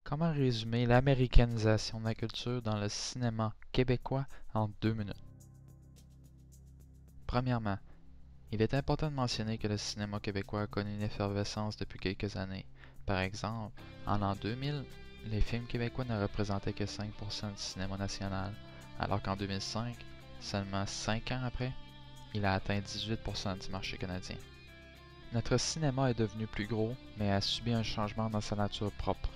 Comment résumer l'américanisation de la culture dans le cinéma québécois en 2 minutes? Premièrement, il est important de mentionner que le cinéma québécois a connu une effervescence depuis quelques années. Par exemple, en l'an 2000, les films québécois ne représentaient que 5% du cinéma national, alors qu'en 2005, seulement 5 ans après, il a atteint 18% du marché canadien. Notre cinéma est devenu plus gros, mais a subi un changement dans sa nature propre.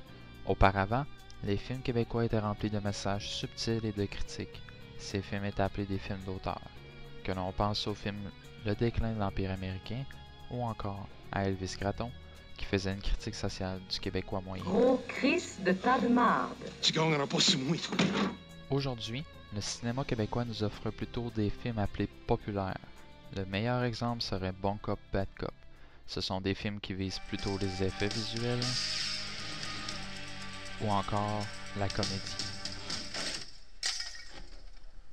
Auparavant, les films québécois étaient remplis de messages subtils et de critiques. Ces films étaient appelés des films d'auteur, que l'on pense au film Le déclin de l'Empire américain ou encore à Elvis Gratton, qui faisait une critique sociale du Québécois moyen. Gros Chris de tas de marde. Tu gagneras pas sur moi, toi. Aujourd'hui, le cinéma québécois nous offre plutôt des films appelés populaires. Le meilleur exemple serait Bon Cop, Bad Cop. Ce sont des films qui visent plutôt les effets visuels ou encore la comédie,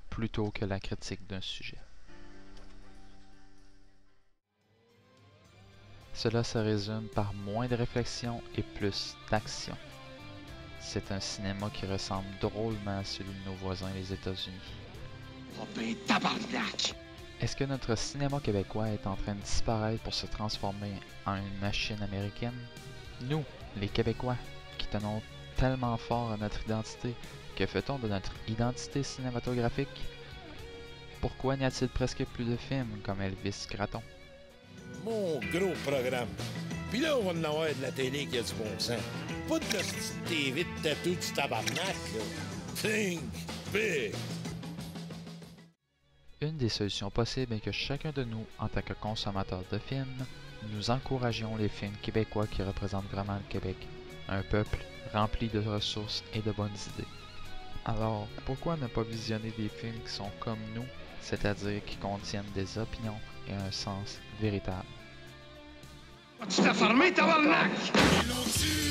plutôt que la critique d'un sujet. Cela se résume par moins de réflexion et plus d'action. C'est un cinéma qui ressemble drôlement à celui de nos voisins les États-Unis. Oh ben tabarnak! Est-ce que notre cinéma québécois est en train de disparaître pour se transformer en une machine américaine? Nous, les Québécois, qui tenons tellement fort à notre identité, que fait-on de notre identité cinématographique? Pourquoi n'y a-t-il presque plus de films comme Elvis Gratton? Mon gros programme. Puis là, on va en avoir de la télé qui a du bon sens. Pas de la petite TV de tatou du tabarnak, là. Think big! Une des solutions possibles est que chacun de nous, en tant que consommateur de films, nous encouragions les films québécois qui représentent vraiment le Québec, un peuple rempli de ressources et de bonnes idées. Alors, pourquoi ne pas visionner des films qui sont comme nous, c'est-à-dire qui contiennent des opinions et un sens véritable? Tu t'es fermé, tabarnak! Ils l'ont tué!